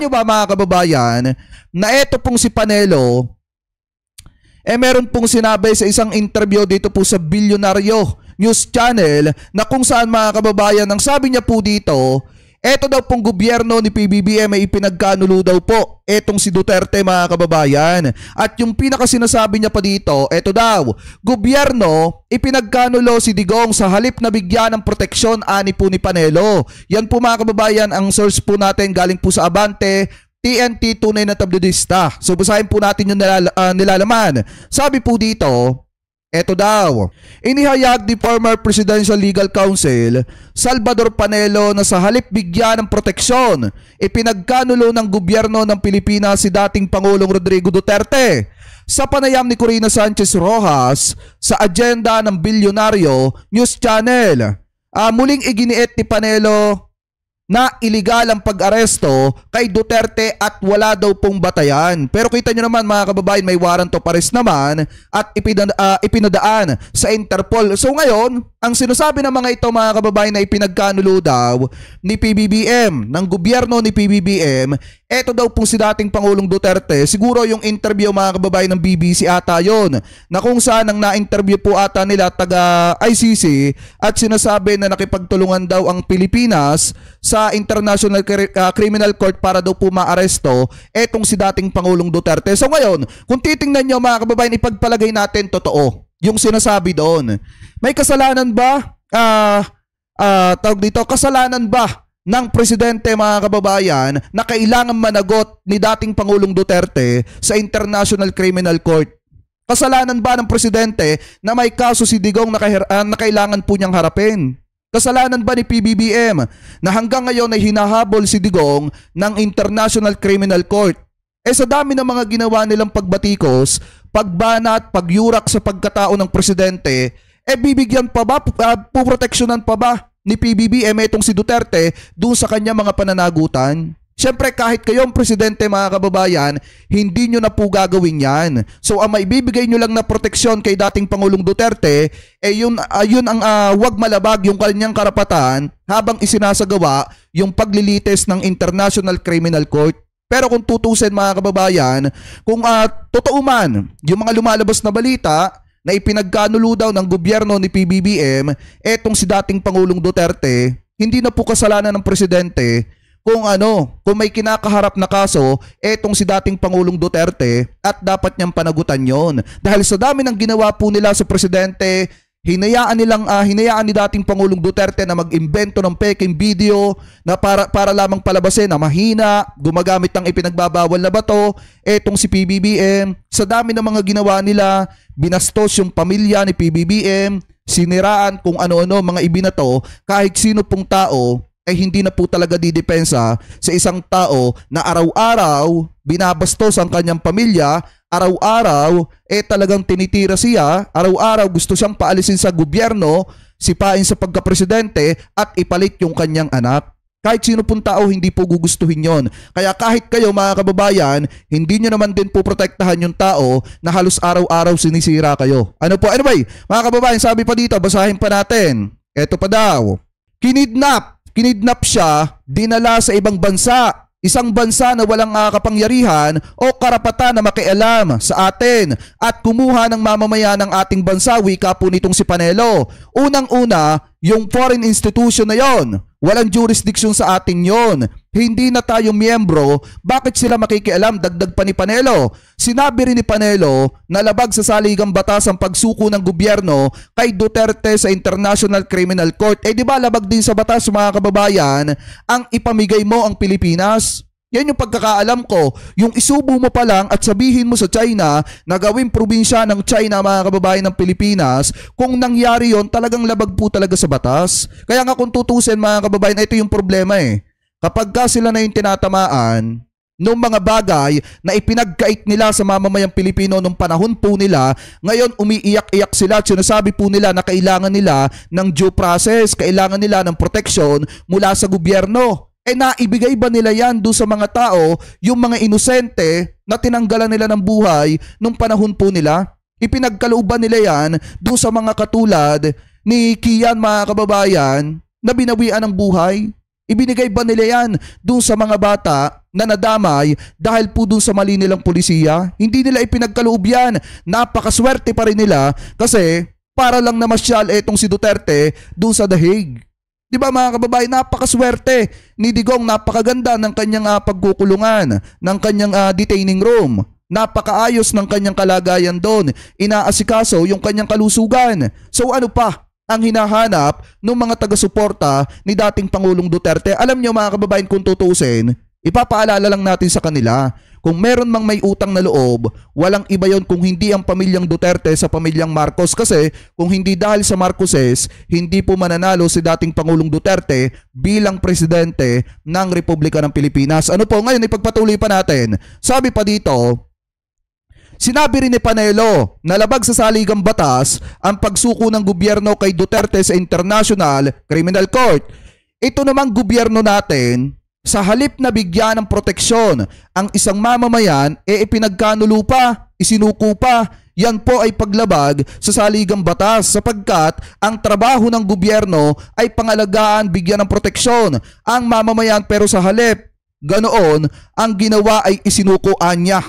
nyo ba mga kababayan na eto pong si Panelo, meron pong sinabi sa isang interview dito po sa Bilyonaryo News Channel na kung saan mga kababayan, ang sabi niya po dito, eto daw pong gobyerno ni PBBM ay ipinagkanulo daw po etong si Duterte mga kababayan. At yung pinakasinasabi niya pa dito, eto daw, gobyerno ipinagkanulo si Digong sa halip na bigyan ng proteksyon ani po ni Panelo. Yan po mga kababayan ang source po natin galing po sa Abante, TNT, tunay na tabloidista. So basahin po natin yung nilalaman. Sabi po dito, eto daw, inihayag ni former Presidential Legal Counsel Salvador Panelo na sa halip bigyan ng proteksyon, ipinagkanulo ng gobyerno ng Pilipinas si dating Pangulong Rodrigo Duterte. Sa panayam ni Corina Sanchez Rojas sa agenda ng Bilyonaryo News Channel, muling iginiit ni Panelo na iligal ang pag-aresto kay Duterte at wala daw pong batayan. Pero kita nyo naman mga kababayan, may warrant of arrest naman at ipinadaan sa Interpol. So ngayon, ang sinasabi ng mga ito mga kababayan na ipinagkanulo daw ni PBBM, ng gobyerno ni PBBM, eto daw po si dating Pangulong Duterte. Siguro yung interview mga kababayan ng BBC ata yon, na kung saan ang na-interview po ata nila taga ICC at sinasabi na nakipagtulungan daw ang Pilipinas sa International Criminal Court para daw po maaresto etong si dating Pangulong Duterte. So ngayon, kung titingnan nyo mga kababayan, ipagpalagay natin totoo yung sinasabi doon. May kasalanan ba? Tawag dito, kasalanan ba ng presidente mga kababayan na kailangan managot ni dating Pangulong Duterte sa International Criminal Court? Kasalanan ba ng presidente na may kaso si Digong na kailangan po niyang harapin? Kasalanan ba ni PBBM na hanggang ngayon ay hinahabol si Digong ng International Criminal Court? Sa dami ng mga ginawa nilang pagbatikos, pagbanat, pagyurak sa pagkatao ng presidente, bibigyan pa ba, puproteksyonan pa ba ni PBBM itong si Duterte doon sa kanya mga pananagutan? Siyempre kahit kayong presidente mga kababayan, hindi nyo na po gagawin yan. So ang maibibigay nyo lang na proteksyon kay dating Pangulong Duterte, yun ang wag malabag yung kanyang karapatan habang isinasagawa yung paglilitis ng International Criminal Court. Pero kung tutusin mga kababayan, kung totoo man yung mga lumalabas na balita na ipinagkanulo daw ng gobyerno ni PBBM etong si dating Pangulong Duterte, hindi na po kasalanan ng presidente kung may kinakaharap na kaso etong si dating Pangulong Duterte at dapat niyang panagutan yon. Dahil sa dami ng ginawa po nila sa presidente, hinayaan ni dating Pangulong Duterte na mag-imbento ng peking video na para lamang palabasin na mahina, gumagamit ng ipinagbabawal na bato etong si PBBM. Sa dami ng mga ginawa nila, binastos yung pamilya ni PBBM, siniraan kung ano-ano mga ibinato, kahit sino pong tao ay hindi na po talaga didepensa sa isang tao na araw-araw binabastos ang kanyang pamilya, araw-araw talagang tinitira siya, araw-araw gusto siyang paalisin sa gobyerno, sipain sa pagkapresidente at ipalit yung kanyang anak. Kahit sino pong tao hindi po gugustuhin yon. Kaya kahit kayo mga kababayan, hindi nyo naman din po protektahan yung tao na halos araw-araw sinisira kayo. Anyway, mga kababayan, sabi pa dito, basahin pa natin. Eto pa daw. Kinidnap siya, dinala sa ibang bansa. Isang bansa na walang kapangyarihan o karapatan na makialam sa atin at kumuha ng mamamayan ng ating bansa, wika po nitong si Panelo. Unang-una, yung foreign institution na yon, walang jurisdiction sa atin yon. Hindi na tayo miyembro, bakit sila makikialam? Dagdag pa ni Panelo. Sinabi rin ni Panelo na labag sa saligang batas ang pagsuko ng gobyerno kay Duterte sa International Criminal Court. Di ba labag din sa batas mga kababayan ang ipamigay mo ang Pilipinas? Yan yung pagkakaalam ko. Yung isubo mo pa lang at sabihin mo sa China na gawing probinsya ng China mga kababayan ng Pilipinas, kung nangyari yon talagang labag po talaga sa batas. Kaya nga kung tutusin mga kababayan, ito yung problema Kapag sila na yung tinatamaan ng mga bagay na ipinagkait nila sa mamamayang Pilipino nung panahon po nila, ngayon umiiyak-iyak sila at sinasabi po nila na kailangan nila ng due process, kailangan nila ng protection mula sa gobyerno. Naibigay ba nila yan doon sa mga tao, yung mga inosente na tinanggalan nila ng buhay nung panahon po nila? Ipinagkalooban nila yan doon sa mga katulad ni Kian mga kababayan na binawian ng buhay? Ibinigay ba nila yan dun sa mga bata na nadamay dahil po dun sa mali nilang pulisiya? Hindi nila ipinagkaloob yan. Napakaswerte pa rin nila kasi para lang na masyal etong si Duterte dun sa The Hague. Di ba mga kababayan, napakaswerte ni Digong, napakaganda ng kanyang pagkukulungan, ng kanyang detaining room. Napakaayos ng kanyang kalagayan doon. Inaasikaso yung kanyang kalusugan. So ano pa ang hinahanap ng mga taga-suporta ni dating Pangulong Duterte? Alam nyo mga kababayan, kung tutusin, ipapaalala lang natin sa kanila, kung meron mang may utang na loob, walang iba yon kung hindi ang pamilyang Duterte sa pamilyang Marcos. Kasi kung hindi dahil sa Marcoses, hindi po mananalo si dating Pangulong Duterte bilang presidente ng Republika ng Pilipinas. Ano po, ngayon ipagpatuloy pa natin. Sabi pa dito, sinabi rin ni Panelo na labag sa saligang batas ang pagsuko ng gobyerno kay Duterte sa International Criminal Court. Ito namang gobyerno natin, sa halip na bigyan ng proteksyon ang isang mamamayan, ipinagkanulo pa, isinuko pa. Yan po ay paglabag sa saligang batas sapagkat ang trabaho ng gobyerno ay pangalagaan, bigyan ng proteksyon ang mamamayan, pero sa halip ganoon ang ginawa ay isinukuan niya.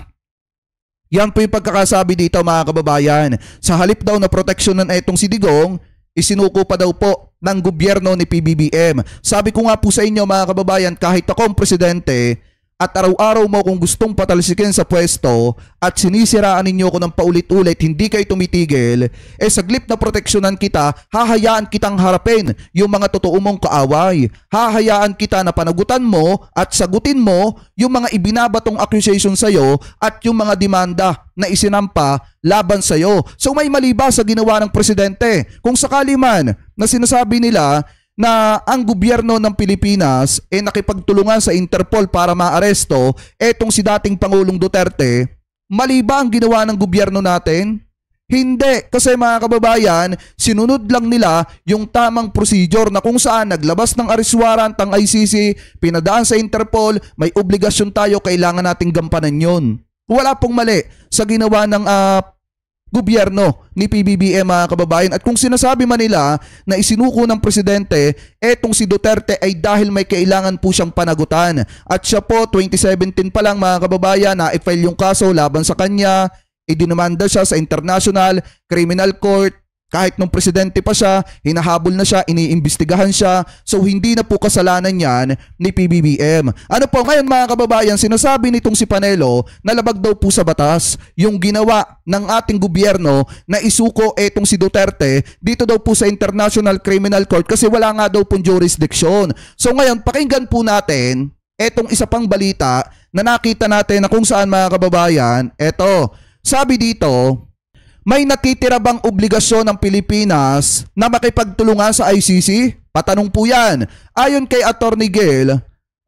Yan po yung pagkakasabi dito mga kababayan. Sa halip daw na proteksyonan itong si Digong, isinuko pa daw po ng gobyerno ni PBBM. Sabi ko nga po sa inyo mga kababayan, kahit ako ang presidente at araw-araw mo kung gustong patalsikin sa pwesto at sinisiraan ninyo ko ng paulit-ulit, hindi kayo tumitigil, sa glip na proteksyonan kita, hahayaan kitang harapin yung mga totoo mong kaaway. Hahayaan kita na panagutan mo at sagutin mo yung mga ibinabatong accusation sa'yo at yung mga demanda na isinampa laban sa'yo. So may mali ba sa ginawa ng presidente? Kung sakali man na sinasabi nila na ang gobyerno ng Pilipinas nakipagtulungan sa Interpol para maaresto etong si dating Pangulong Duterte, mali ba ang ginawa ng gobyerno natin? Hindi, kasi mga kababayan, sinunod lang nila yung tamang procedure na kung saan naglabas ng arrest warrant ang ICC, pinadaan sa Interpol, may obligasyon tayo, kailangan nating gampanan yun. Wala pong mali sa ginawa ng gobyerno ni PBBM mga kababayan. At kung sinasabi man nila na isinuko ng presidente etong si Duterte ay dahil may kailangan po siyang panagutan. At siya po 2017 pa lang mga kababayan na i-file yung kaso laban sa kanya, idinumanda siya sa International Criminal Court. Kahit nung presidente pa siya, hinahabol na siya, iniimbestigahan siya. So hindi na po kasalanan yan ni PBBM. Ano po ngayon mga kababayan, sinasabi nitong si Panelo na labag daw po sa batas yung ginawa ng ating gobyerno na isuko etong si Duterte dito daw po sa International Criminal Court kasi wala nga daw pong jurisdiction. So ngayon pakinggan po natin etong isa pang balita na nakita natin na kung saan mga kababayan, eto, sabi dito, may natitira bang obligasyon ng Pilipinas na makipagtulungan sa ICC? Patanong po yan. Ayon kay Attorney Gel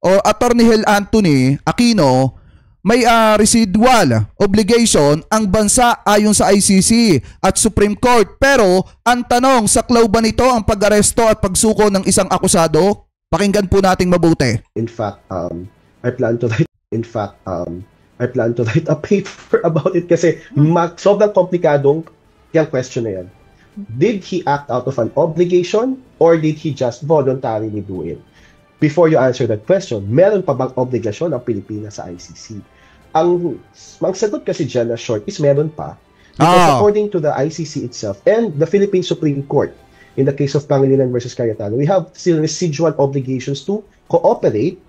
o Attorney Hel Anthony Aquino, may residual obligation ang bansa ayon sa ICC at Supreme Court. Pero ang tanong, saklaw ba nito ang pag-aresto at pagsuko ng isang akusado? Pakinggan po nating mabuti. In fact, I plan to write a paper about it kasi sobrang komplikadong yung question na yan. Did he act out of an obligation or did he just voluntarily do it? Before you answer that question, meron pa bang obligasyon ang Pilipinas sa ICC? Ang sagot kasi dyan na short is meron pa. Because according to the ICC itself and the Philippine Supreme Court, in the case of Pangilinan versus Cayetano, we have still residual obligations to cooperate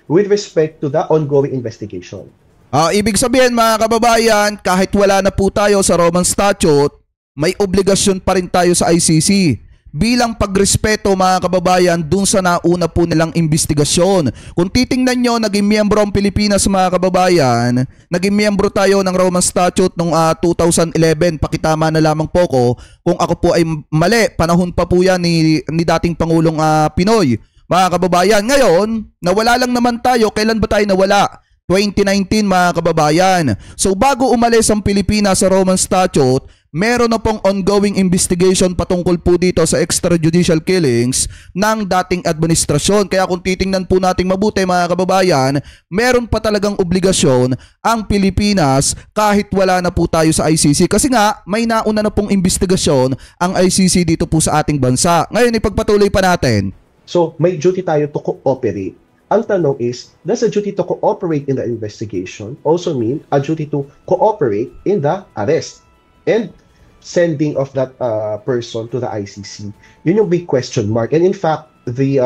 with respect to the ongoing investigation. Ibig sabihin mga kababayan, kahit wala na po tayo sa Roman Statute, may obligasyon pa rin tayo sa ICC bilang pagrespeto mga kababayan dun sa nauna po nilang investigasyon. Kung titingnan nyo, naging miyembro ang Pilipinas mga kababayan, naging miyembro tayo ng Roman Statute noong 2011. Pakitama na lamang po ko kung ako po ay mali. Panahon pa po yan ni dating Pangulong Pinoy. Mga kababayan, ngayon, nawala lang naman tayo. Kailan ba tayo nawala? 2019 mga kababayan. So bago umalis ang Pilipinas sa Roman Statute, meron na pong ongoing investigation patungkol po dito sa extrajudicial killings ng dating administrasyon. Kaya kung titingnan po natin mabuti mga kababayan, meron pa talagang obligasyon ang Pilipinas kahit wala na po tayo sa ICC. Kasi nga may nauna na pong investigasyon ang ICC dito po sa ating bansa. Ngayon ipagpatuloy pa natin. So, may duty tayo to cooperate. Ang tanong is, does a duty to cooperate in the investigation also mean a duty to cooperate in the arrest and sending of that person to the ICC? Yun yung big question mark. And in fact, the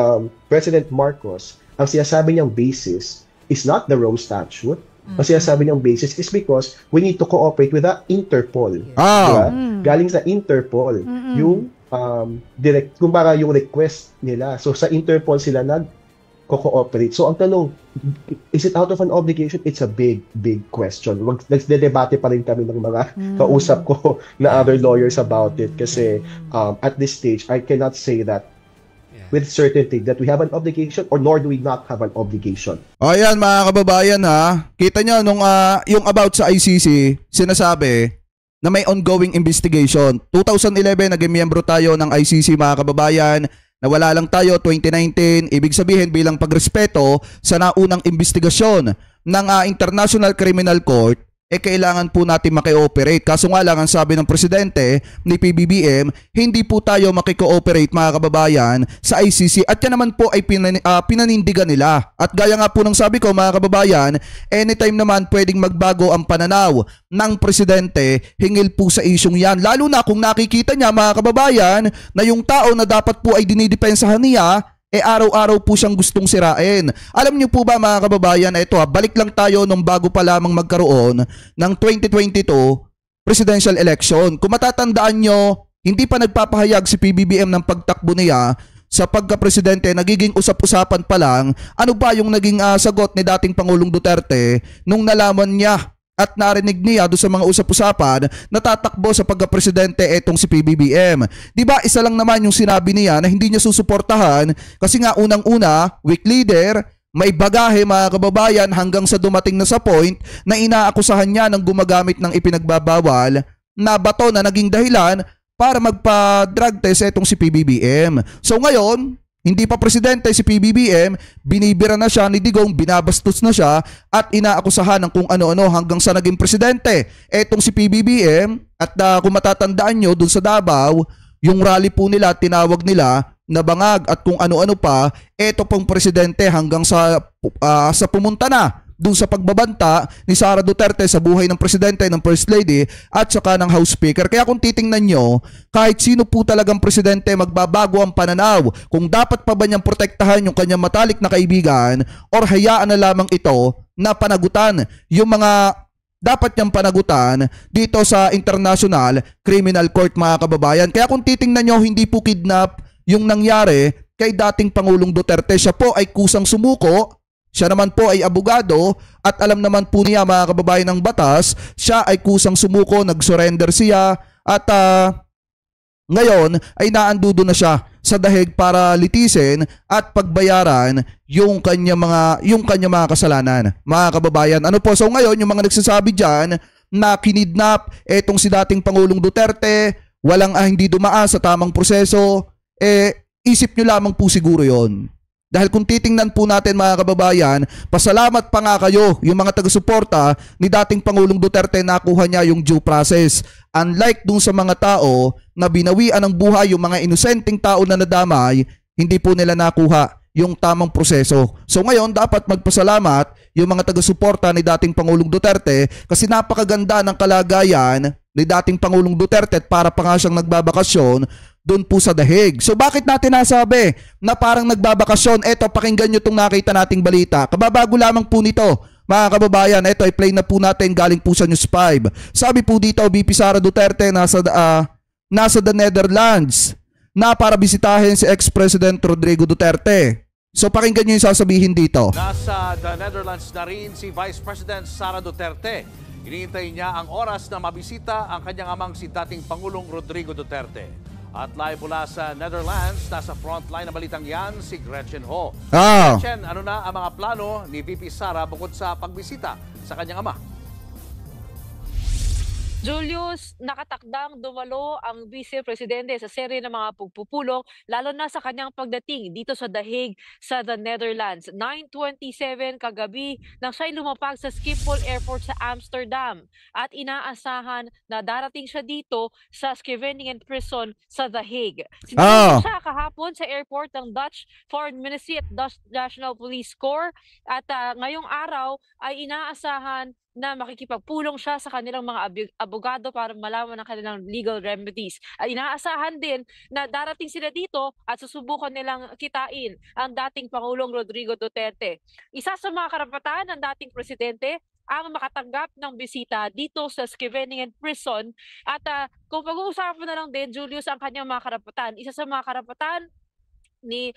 President Marcos, ang sinasabi niyang basis is not the Rome Statute. Ang sinasabi niyang basis is because we need to cooperate with the Interpol. Diba? Galing sa Interpol, yung direct, kumbaga yung request nila. So sa Interpol sila nag-cooperate. So ang tanong, is it out of an obligation? It's a big question. Nagdedebate pa rin kami ng mga kausap ko na other lawyers about it kasi at this stage, I cannot say that with certainty that we have an obligation or nor do we not have an obligation. Ayan mga kababayan ha, kita nyo nung yung about sa ICC, sinasabi na may ongoing investigation. 2011, naging miyembro tayo ng ICC mga kababayan, nawala lang tayo 2019, ibig sabihin bilang pagrespeto sa naunang investigasyon ng International Criminal Court, kailangan po natin maki-ooperate. Kaso nga lang, ang sabi ng presidente ni PBBM, hindi po tayo maki-cooperate mga kababayan sa ICC at yan naman po ay pinanindigan nila. At gaya nga po ng sabi ko mga kababayan, anytime naman pwedeng magbago ang pananaw ng presidente hingil po sa isyong yan. Lalo na kung nakikita niya mga kababayan na yung tao na dapat po ay dinidepensahan niya, araw-araw po siyang gustong sirain. Alam niyo po ba mga kababayan, ito balik lang tayo nung bago pa lamang magkaroon ng 2022 presidential election. Kung matatandaan nyo, hindi pa nagpapahayag si PBBM ng pagtakbo niya sa pagka-presidente, nagiging usap-usapan pa lang ano ba yung naging sagot ni dating Pangulong Duterte nung nalaman niya at narinig niya doon sa mga usap-usapan na tatakbo sa pagka-presidente etong si PBBM. Diba isa lang naman yung sinabi niya na hindi niya susuportahan kasi nga unang-una, weak leader, may bagahe mga kababayan hanggang sa dumating na sa point na inaakusahan niya ng gumagamit ng ipinagbabawal na bato na naging dahilan para magpa-drug test etong si PBBM. So ngayon, hindi pa presidente si PBBM, binibira na siya ni Digong, binabastos na siya at inaakusahan ng kung ano-ano hanggang sa naging presidente. Etong si PBBM at kung matatandaan nyo dun sa Davao, yung rally po nila, tinawag nila na bangag at kung ano-ano pa, eto pong presidente hanggang sa pumunta na dun sa pagbabanta ni Sara Duterte sa buhay ng presidente, ng First Lady at saka ng House Speaker. Kaya kung titingnan nyo, kahit sino po talagang presidente, magbabago ang pananaw kung dapat pa ba niyang protektahan yung kanyang matalik na kaibigan or hayaan na lamang ito na panagutan yung mga dapat niyang panagutan dito sa International Criminal Court mga kababayan. Kaya kung titingnan nyo, hindi po kidnap yung nangyari kay dating Pangulong Duterte. Siya po ay kusang sumuko. Siya naman po ay abogado at alam naman po niya mga kababayan ng batas, siya ay kusang sumuko, nag-surrender siya at ngayon ay naandudo na siya sa dahig para litisin at pagbayaran yung kanya mga kasalanan. Mga kababayan, ano po? So ngayon yung mga nagsasabi diyan na kinidnap etong si dating Pangulong Duterte, walang hindi dumaan sa tamang proseso, isip nyo lamang po siguro yon. Dahil kung titingnan po natin mga kababayan, pasalamat pa nga kayo yung mga taga-suporta ni dating Pangulong Duterte, nakuha niya yung due process. Unlike dun sa mga tao na binawian ng buhay yung mga inosenteng tao na nadamay, hindi po nila nakuha yung tamang proseso. So ngayon dapat magpasalamat yung mga taga-suporta ni dating Pangulong Duterte kasi napakaganda ng kalagayan ni dating Pangulong Duterte at para pa nga siyang nagbabakasyon doon po sa dahig. So bakit natin nasabi na parang nagbabakasyon? Eto, pakinggan nyo itong nakita nating balita. Kababago lamang po nito, mga kababayan. Eto, i-play na po natin galing po sa News 5. Sabi po dito, VP Sara Duterte nasa the Netherlands na para bisitahin si ex-President Rodrigo Duterte. So pakinggan nyo yung sasabihin dito. Nasa the Netherlands na rin si Vice President Sara Duterte. Iniintay niya ang oras na mabisita ang kanyang amang si dating Pangulong Rodrigo Duterte. At live mula sa Netherlands, nasa frontline na balitang yan, si Gretchen Ho. Gretchen, ano na ang mga plano ni VP Sara bukod sa pagbisita sa kanyang ama? Julius, nakatakdang dumalo ang Vice Presidente sa serye ng mga pagpupulong, lalo na sa kanyang pagdating dito sa The Hague sa the Netherlands. 9:27 kagabi nang siya'y lumapag sa Schiphol Airport sa Amsterdam at inaasahan na darating siya dito sa Scheveningen Prison sa The Hague. Sinilipot siya kahapon sa airport ng Dutch Foreign Ministry at Dutch National Police Corps at ngayong araw ay inaasahan na makikipagpulong siya sa kanilang mga abogado para malaman ang kanilang legal remedies. At inaasahan din na darating sila dito at susubukan nilang kitain ang dating Pangulong Rodrigo Duterte. Isa sa mga karapatan ng dating presidente ang makatanggap ng bisita dito sa Scheveningen Prison. At kung pag-uusapan na lang din, Julius, ang kanyang mga karapatan, isa sa mga karapatan ni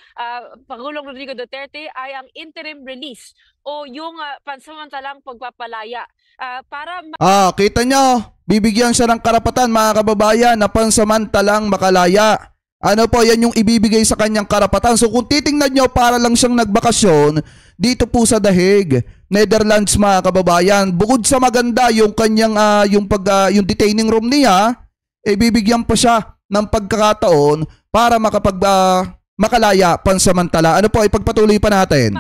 Pangulong Rodrigo Duterte ay ang interim release o yung pansamantalang pagpapalaya para kita nyo, bibigyan siya ng karapatan mga kababayan na pansamantalang makalaya. Ano po, yan yung ibibigay sa kanyang karapatan. So kung titingnan nyo, para lang siyang nagbakasyon dito po sa The Hague, Netherlands mga kababayan. Bukod sa maganda yung kanyang yung detaining room niya, bibigyan pa siya ng pagkakataon para makalaya pansamantala. Ano po, ipagpatuloy pa natin.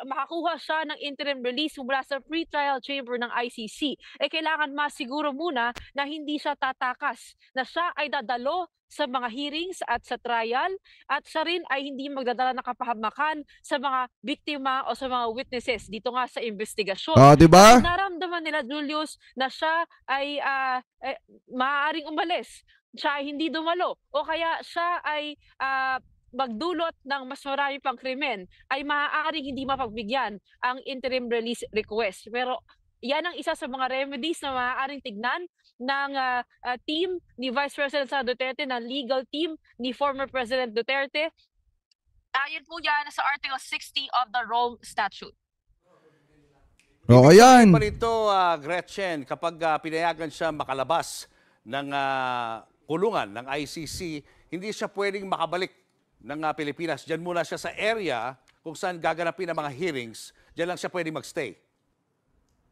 Makakuha siya ng interim release mula sa pre-trial chamber ng ICC. Kailangan masiguro muna na hindi siya tatakas, na siya ay dadalo sa mga hearings at sa trial at siya rin ay hindi magdadala ng kapahamakan sa mga biktima o sa mga witnesses dito nga sa investigasyon. Diba? Naramdaman nila, Julius, na siya ay maaaring umalis. Siya ay hindi dumalo o kaya siya ay magdulot ng mas marami pang krimen, ay maaaring hindi mapagbigyan ang interim release request. Pero yan ang isa sa mga remedies na maaaring tignan ng team ni Vice President Sara Duterte, ng legal team ni former President Duterte. Ayon po yan sa Article 60 of the Rome Statute. Ayan. Palito, Gretchen, kapag pinayagan siya makalabas ng kulungan ng ICC, hindi siya pwedeng makabalik ng Pilipinas. Diyan muna siya sa area kung saan gaganapin ang mga hearings. Diyan lang siya pwedeng magstay.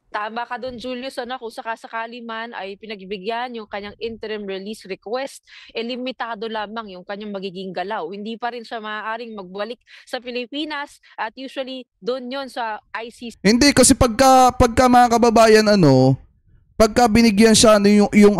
Tama ka doon, Julius. Kung sakasakali man ay pinagbigyan yung kanyang interim release request, limitado lamang yung kanyang magiging galaw. Hindi pa rin siya maaaring magbalik sa Pilipinas at usually doon yon sa ICC. Hindi, kasi pagka mga kababayan, pagka binigyan siya yung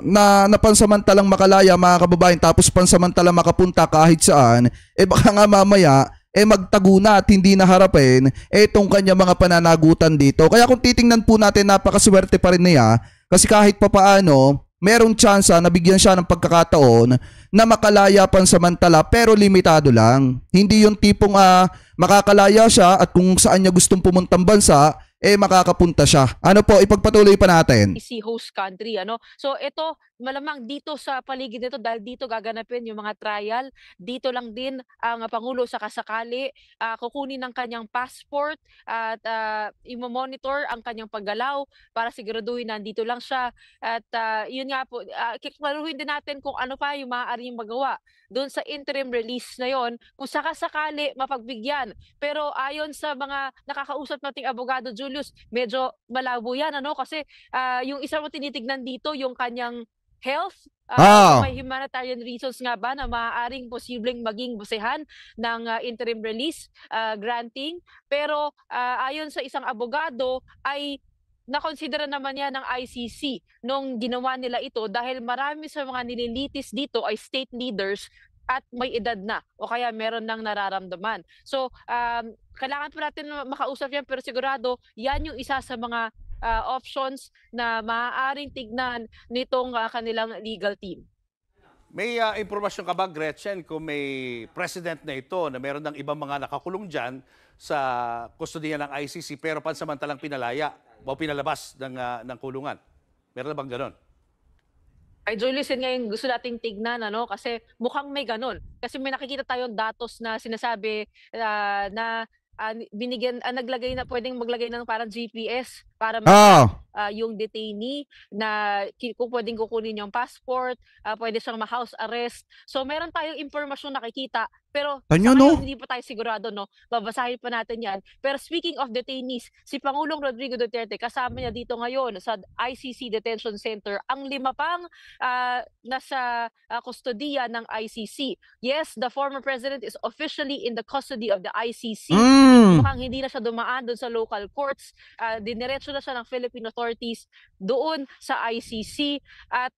na pansamantalang makalaya mga kababayan, tapos pansamantalang makapunta kahit saan, baka nga mamaya magtago na at hindi na harapin itong kanya mga pananagutan dito. Kaya kung titingnan po natin, napakaswerte pa rin niya kasi kahit papaano merong tsansa na bigyan siya ng pagkakataon na makalaya pansamantala pero limitado lang. Hindi yung tipong makakalaya siya at kung saan niya gustong pumuntang bansa makakapunta siya. Ano po, ipagpatuloy pa natin. Si host country, So ito, malamang dito sa paligid nito, dahil dito gaganapin yung mga trial, dito lang din ang Pangulo sakasakali kukunin ng kanyang passport at i-monitor ang kanyang paggalaw para siguraduhin na nandito lang siya. At yun nga po, kiklaruhin din natin kung ano pa yung maaaring magawa doon sa interim release na yon, kung sakasakali mapagbigyan. Pero ayon sa mga nakakausap nating abogado, Julius, medyo malabo yan, kasi yung isa mo tinitignan dito, yung kanyang health, may humanitarian reasons nga ba na maaaring posibleng maging basehan ng interim release granting. Pero ayon sa isang abogado ay nakonsidera naman yan ng ICC nung ginawa nila ito dahil marami sa mga nililitis dito ay state leaders at may edad na o kaya meron nang nararamdaman. So, kailangan pa natin makausap yan, pero sigurado yan yung isa sa mga options na maaaring tignan nitong kanilang legal team. May impormasyon ka ba, Gretchen, kung may president na ito na meron ng ibang mga nakakulong dyan sa kustodiya ng ICC pero pansamantalang pinalaya o pinalabas ng kulungan? Meron na bang ganon? Ay, Julius, yun nga yung gusto nating tignan, kasi mukhang may ganon. Kasi may nakikita tayong datos na sinasabi na binigyan, naglagay na, pwedeng maglagay ng parang GPS para yung detainee na kung pwedeng kukunin yung passport, pwede siyang ma-house arrest. So meron tayong impormasyon nakikita, pero sa ngayon hindi pa tayo sigurado, no? Babasahin pa natin yan. Pero speaking of detainees, si Pangulong Rodrigo Duterte, kasama niya dito ngayon sa ICC Detention Center, ang 5 pang nasa kustodiya ng ICC. Yes, the former president is officially in the custody of the ICC. Mukhang hindi na siya dumaan doon sa local courts. Diniretso na siya ng Philippine authorities doon sa ICC. At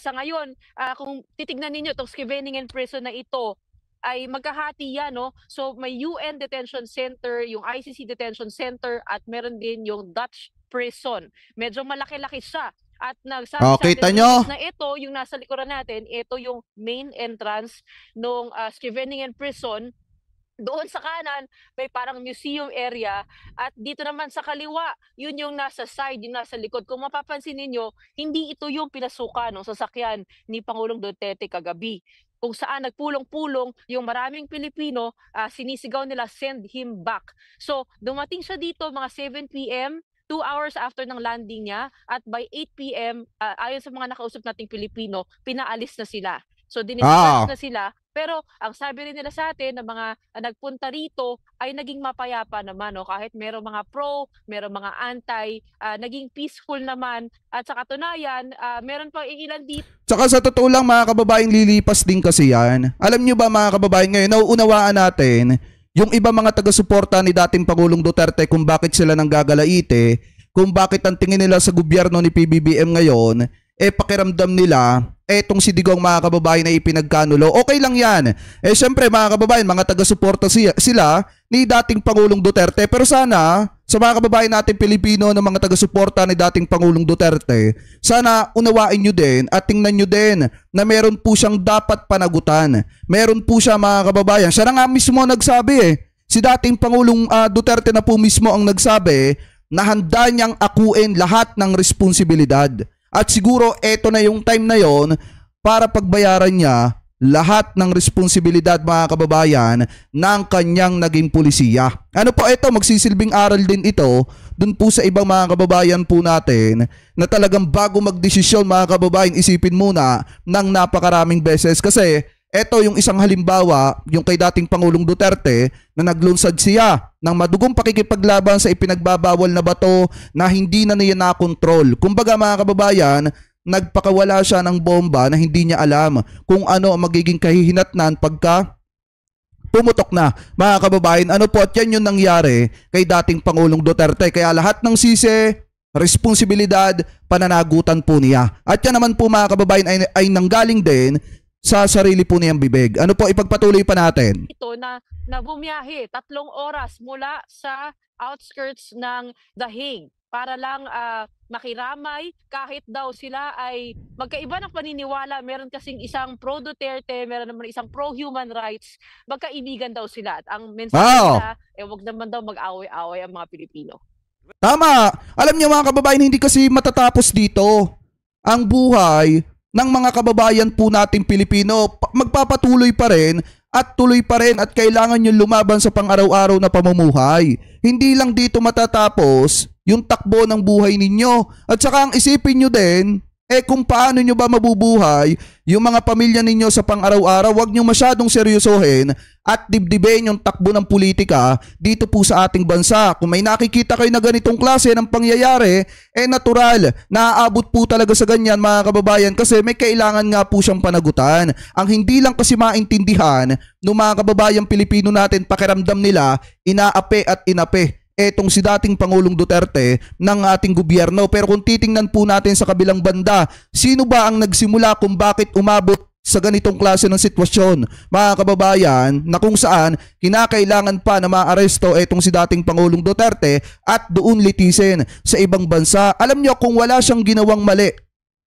sa ngayon, kung titignan ninyo itong Scheveningen prison na ito, ay magkahati yan, no? So may UN Detention Center, yung ICC Detention Center, at meron din yung Dutch prison. Medyo malaki-laki siya. At nagsabi kita nyo na ito, yung nasa likuran natin, ito yung main entrance ng Scheveningen prison. Doon sa kanan, may parang museum area, at dito naman sa kaliwa, yun yung nasa side, yung nasa likod. Kung mapapansin ninyo, hindi ito yung pinasukan ng sasakyan ni Pangulong Duterte kagabi, kung saan nagpulong-pulong yung maraming Pilipino, sinisigaw nila, send him back. So dumating siya dito mga 7 p.m., 2 hours after ng landing niya, at by 8 p.m., ayon sa mga nakausap nating Pilipino, pinaalis na sila. So dinispatch na sila, pero ang sabi rin nila sa atin na mga nagpunta rito ay naging mapayapa naman, no? Kahit merong mga pro, merong mga anti, naging peaceful naman, at sa katunayan, meron pa ilan dito. Tsaka sa totoo lang mga kababayan, lilipas din kasi yan. Alam nyo ba mga kababayan, ngayon nauunawaan natin yung iba mga taga-suporta ni dating Pangulong Duterte kung bakit sila nanggagalaite, kung bakit ang tingin nila sa gobyerno ni PBBM ngayon, pakiramdam nila, etong si Digong mga kababayan ay ipinagkanulo. Okay lang yan. Syempre mga kababayan, mga taga-suporta sila ni dating Pangulong Duterte. Pero sana, sa mga kababayan natin Pilipino na mga taga-suporta ni dating Pangulong Duterte, sana unawain nyo din at tingnan nyo din na meron po siyang dapat panagutan. Meron po siya mga kababayan. Siya na nga mismo nagsabi Si dating Pangulong Duterte na po mismo ang nagsabi na handa niyang akuin lahat ng responsibilidad. At siguro eto na yung time na yon para pagbayaran niya lahat ng responsibilidad mga kababayan ng kanyang naging pulisiya. Ano po ito, magsisilbing aral din ito dun po sa ibang mga kababayan po natin na talagang bago magdesisyon mga kababayan, isipin muna ng napakaraming beses. Kasi eto yung isang halimbawa, yung kay dating Pangulong Duterte na naglunsad siya ng madugong pakikipaglaban sa ipinagbabawal na bato na hindi na niya nakontrol. Kumbaga mga kababayan, nagpakawala siya ng bomba na hindi niya alam kung ano ang magiging kahihinatnan pagka pumutok na. Mga kababayan, ano po, at yan yung nangyari kay dating Pangulong Duterte. Kaya lahat ng sisi, responsibilidad, pananagutan po niya. At yan naman po mga kababayan ay nanggaling din sa sarili po niyang bibig. Ano po, ipagpatuloy pa natin. Ito na bumiyahe 3 oras mula sa outskirts ng The Hague para lang makiramay, kahit daw sila ay magkaiba ng paniniwala. Meron kasing isang pro-Duterte, meron naman isang pro-human rights. Magkaibigan daw sila. At ang mensahe nila, wag naman daw mag-away-away ang mga Pilipino. Tama. Alam niyo mga kababayan, hindi kasi matatapos dito ang buhay ng mga kababayan po nating Pilipino. Magpapatuloy pa rin at tuloy pa rin at kailangan nyo lumaban sa pang-araw-araw na pamumuhay. Hindi lang dito matatapos yung takbo ng buhay ninyo. At saka ang isipin nyo din, kung paano nyo ba mabubuhay yung mga pamilya ninyo sa pang-araw-araw. Huwag nyo masyadong seryosohin at dibdibin yung takbo ng politika dito po sa ating bansa. Kung may nakikita kayo na ganitong klase ng pangyayari, natural, naaabot po talaga sa ganyan mga kababayan kasi may kailangan nga po siyang panagutan. Ang hindi lang kasi maintindihan ng mga kababayang Pilipino natin, pakiramdam nila, inaape at inape etong si dating Pangulong Duterte ng ating gobyerno. Pero kung titingnan po natin sa kabilang banda, sino ba ang nagsimula kung bakit umabot sa ganitong klase ng sitwasyon mga kababayan, na kung saan kinakailangan pa na maaresto etong si dating Pangulong Duterte at doon litisin sa ibang bansa. Alam nyo, kung wala siyang ginawang mali,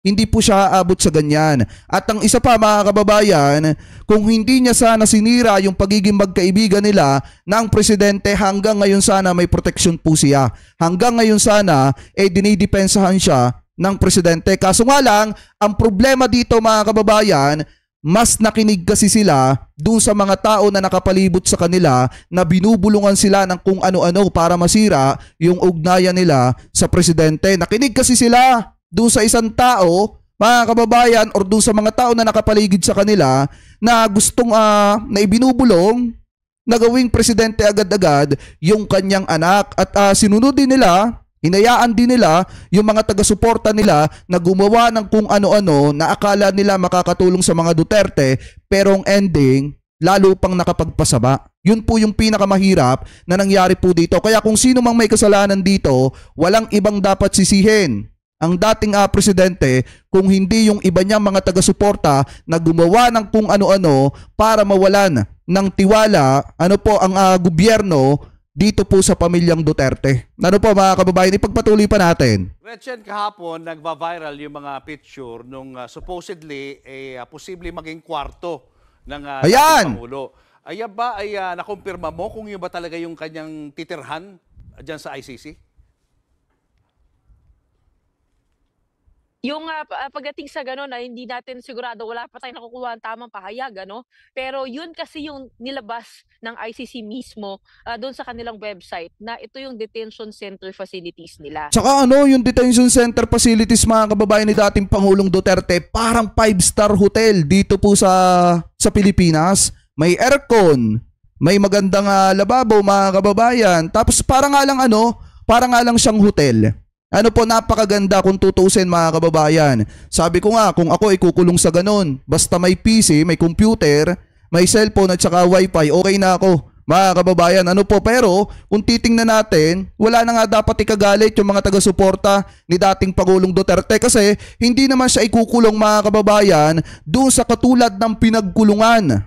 hindi po siya aabot sa ganyan. At ang isa pa mga kababayan, kung hindi niya sana sinira yung pagiging magkaibigan nila ng presidente, hanggang ngayon sana may proteksyon po siya. Hanggang ngayon sana dinidepensahan siya ng presidente. Kaso nga lang, ang problema dito mga kababayan, mas nakinig kasi sila doon sa mga tao na nakapalibot sa kanila na binubulungan sila ng kung ano-ano para masira yung ugnayan nila sa presidente. Nakinig kasi sila doon sa isang tao, mga kababayan, or doon sa mga tao na nakapaligid sa kanila na gustong na ibinubulong na gawing presidente agad-agad yung kanyang anak. At sinunod din nila, hinayaan din nila yung mga taga-suporta nila na gumawa ng kung ano-ano na akala nila makakatulong sa mga Duterte, pero ang ending, lalo pang nakapagpasaba. Yun po yung pinakamahirap na nangyari po dito. Kaya kung sino mang may kasalanan dito, walang ibang dapat sisihin ang dating presidente kung hindi yung iba niyang mga taga-suporta na gumawa ng kung ano-ano para mawalan ng tiwala ang gobyerno dito po sa pamilyang Duterte. Ano po mga kababayan, ipagpatuloy pa natin. Gretchen, kahapon nagva-viral yung mga picture nung supposedly posible maging kwarto ng dating Pangulo. Ayan ba ay nakumpirma mo kung yun ba talaga yung kanyang titirhan dyan sa ICC? Yung pagdating sa gano'n na hindi natin sigurado, wala pa tayong nakukuha ang tamang pahayag, ano? Pero yun kasi yung nilabas ng ICC mismo doon sa kanilang website na ito yung detention center facilities nila. Tsaka yung detention center facilities, mga kababayan, ni dating Pangulong Duterte, parang 5-star hotel dito po sa Pilipinas. May aircon, may magandang lababo, mga kababayan. Tapos parang nga lang siyang hotel. Napakaganda kung tutusin, mga kababayan. Sabi ko nga, kung ako ikukulong sa ganun, basta may PC, may computer, may cellphone at saka wifi, okay na ako, mga kababayan. Pero kung titingnan natin, wala na nga dapat ikagalit yung mga taga-suporta ni dating Pangulong Duterte kasi hindi naman siya ikukulong, mga kababayan, doon sa katulad ng pinagkulungan.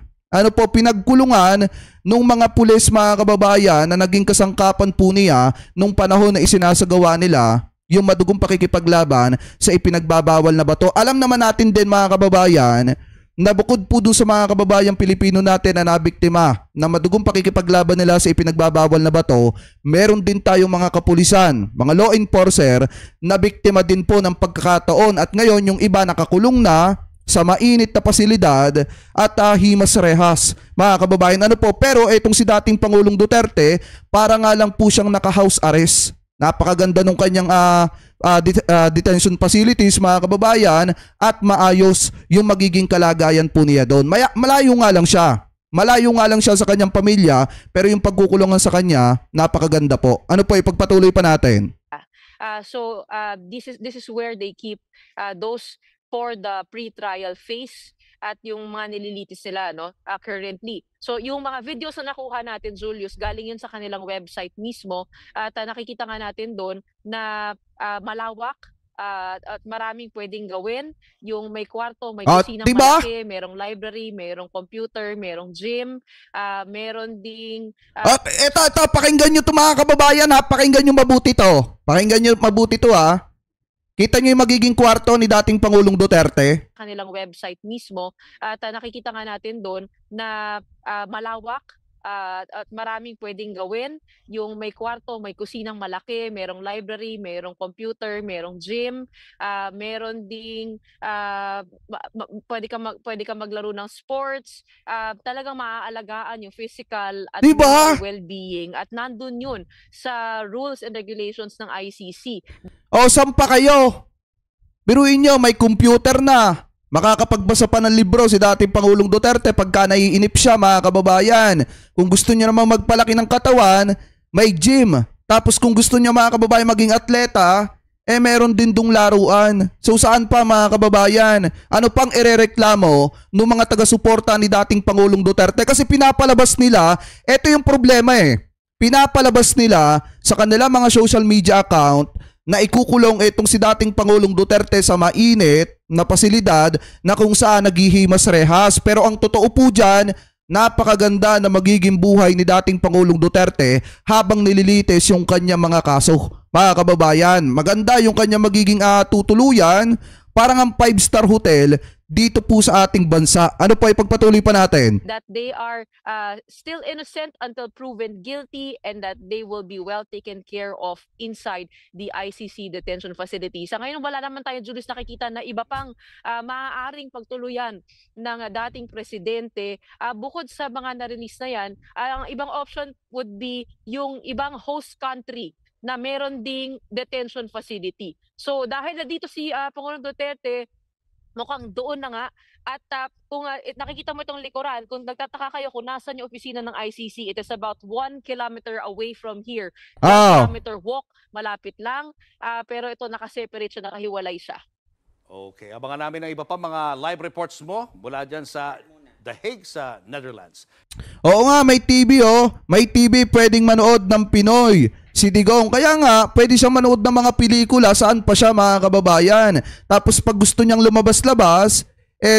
Pinagkulungan nung mga pulis, mga kababayan, na naging kasangkapan po niya nung panahon na isinasagawa nila yung madugong pakikipaglaban sa ipinagbabawal na bato. Alam naman natin din, mga kababayan, na bukod po doon sa mga kababayang Pilipino natin na nabiktima na madugong pakikipaglaban nila sa ipinagbabawal na bato, meron din tayong mga kapulisan, mga law enforcer na biktima din po ng pagkakataon, at ngayon yung iba nakakulong na sa mainit na pasilidad at himas rehas, mga kababayan. Pero itong si dating Pangulong Duterte, para nga lang po siyang naka-house arrest. Napakaganda nung kanyang detention facilities, mga kababayan, at maayos yung magiging kalagayan po niya doon. Malayo nga lang siya. Malayo nga lang siya sa kanyang pamilya, pero yung pagkukulungan sa kanya, napakaganda po. Ipagpatuloy pa natin. This is where they keep those for the pre-trial phase at yung mga nililitis nila currently. So yung mga videos na nakuha natin, Julius, galing yun sa kanilang website mismo, at nakikita nga natin doon na malawak at maraming pwedeng gawin. Yung may kwarto, may kusinang malaki, merong library, merong computer, merong gym, meron ding ito, pakinggan nyo ito, mga kababayan, ha? Pakinggan nyo mabuti to. Kita nyo yung magiging kwarto ni dating Pangulong Duterte? Kanilang website mismo, at nakikita nga natin doon na malawak at maraming pwedeng gawin. Yung may kwarto, may kusinang malaki, merong library, merong computer, merong gym, meron ding pwede ka maglaro ng sports, talagang maaalagaan yung physical at mental well-being, at nandun yun sa rules and regulations ng ICC. Saan pa kayo? Biruin nyo, may computer na. Makakapagbasa pa ng libro si dating Pangulong Duterte pagka naiinip siya, mga kababayan. Kung gusto niya namang magpalaki ng katawan, may gym. Tapos kung gusto niya, mga kababayan, maging atleta, meron din dong laruan. So saan pa, mga kababayan? Ano pang irereklamo ng mga taga-suporta ni dating Pangulong Duterte? Kasi pinapalabas nila, eto yung problema pinapalabas nila sa kanila mga social media account na ikukulong itong si dating Pangulong Duterte sa mainit na pasilidad na kung saan naghihimas rehas. Pero ang totoo po dyan, napakaganda na magiging buhay ni dating Pangulong Duterte habang nililitis yung kanyang mga kaso, mga kababayan. Maganda yung kanyang magiging tutuluyan, parang ang 5-star hotel dito po sa ating bansa. Ano po, ipagpatuloy pa natin? That they are still innocent until proven guilty and that they will be well taken care of inside the ICC detention facility. Sa ngayon, wala naman tayo, Julius, nakikita na iba pang maaaring pagtuluyan ng dating presidente. Bukod sa mga na-release na yan, ang ibang option would be yung ibang host country na meron ding detention facility. So dahil na dito si Pangulong Duterte, mukhang doon na nga. At kung nakikita mo itong likuran, kung nagtataka kayo kung nasan yung opisina ng ICC, it is about 1 kilometer away from here. 1 kilometer walk, malapit lang. Pero ito nakaseparate siya, nakahiwalay siya. Okay, abangan namin ang iba pa mga live reports mo mula dyan sa The Hague sa Netherlands. Oo nga, may TV oh. May TV pwedeng manood ng Pinoy. Si Digong. Kaya nga, pwede siyang manood ng mga pelikula saan pa siya, mga kababayan. Tapos pag gusto niyang lumabas-labas,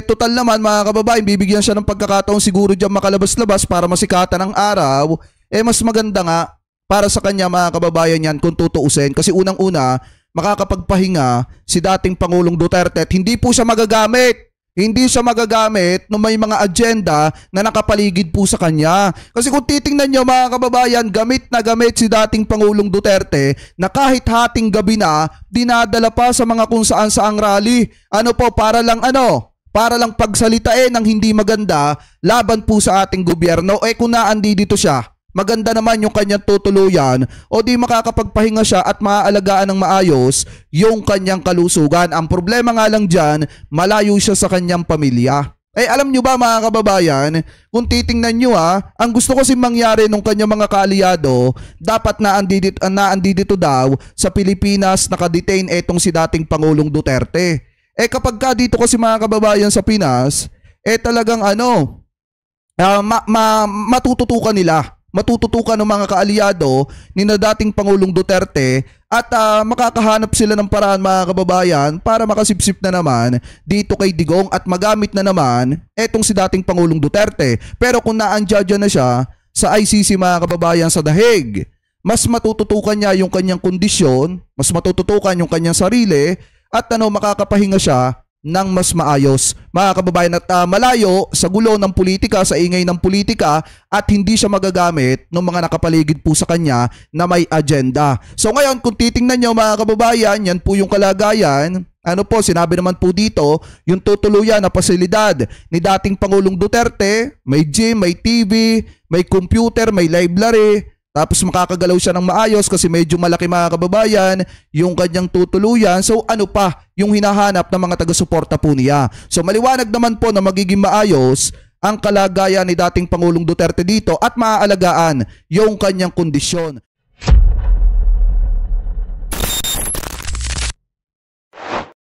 total naman mga kababayan, bibigyan siya ng pagkakataon siguro dyan makalabas-labas para masikatan ng araw. Mas maganda nga para sa kanya mga kababayan yan kung tutuusin. Kasi unang-una, makakapagpahinga si dating Pangulong Duterte at hindi po siya magagamit. Hindi siya magagamit nung may mga agenda na nakapaligid po sa kanya. Kasi kung titingnan nyo mga kababayan, gamit na gamit si dating Pangulong Duterte na kahit hating gabi na, dinadala pa sa mga kung saan saang rally. Ano po, para lang pagsalitain ng hindi maganda laban po sa ating gobyerno. Kung naandi dito siya, maganda naman yung kanyang tutuluyan o di makakapagpahinga siya at maaalagaan ng maayos yung kanyang kalusugan. Ang problema nga lang dyan, malayo siya sa kanyang pamilya. Alam nyo ba mga kababayan, kung titingnan nyo ang gusto kasi mangyari nung kanyang mga kaalyado, dapat naandi dito daw sa Pilipinas nakadetain etong si dating Pangulong Duterte. Kapag ka dito kasi mga kababayan sa Pinas, talagang matututukan nila. Matututukan ng mga kaalyado ni na dating Pangulong Duterte at makakahanap sila ng paraan mga kababayan para makasipsip na naman dito kay Digong at magamit na naman etong si dating Pangulong Duterte. Pero kung naandyan na siya sa ICC mga kababayan sa The Hague, mas matututukan niya yung kanyang kondisyon, mas matututukan yung kanyang sarili at makakapahinga siya ng mas maayos mga kababayan at malayo sa gulo ng politika, sa ingay ng politika at hindi siya magagamit ng mga nakapaligid po sa kanya na may agenda. So ngayon kung titingnan nyo mga kababayan, yan po yung kalagayan. Sinabi naman po dito yung tutuluyan na pasilidad ni dating Pangulong Duterte, may gym, may TV, may computer, may library. Tapos makakagalaw siya ng maayos kasi medyo malaki mga kababayan yung kanyang tutuluyan. So ano pa yung hinahanap ng mga taga-suporta po niya. So maliwanag naman po na magiging maayos ang kalagayan ni dating Pangulong Duterte dito at maaalagaan yung kanyang kondisyon.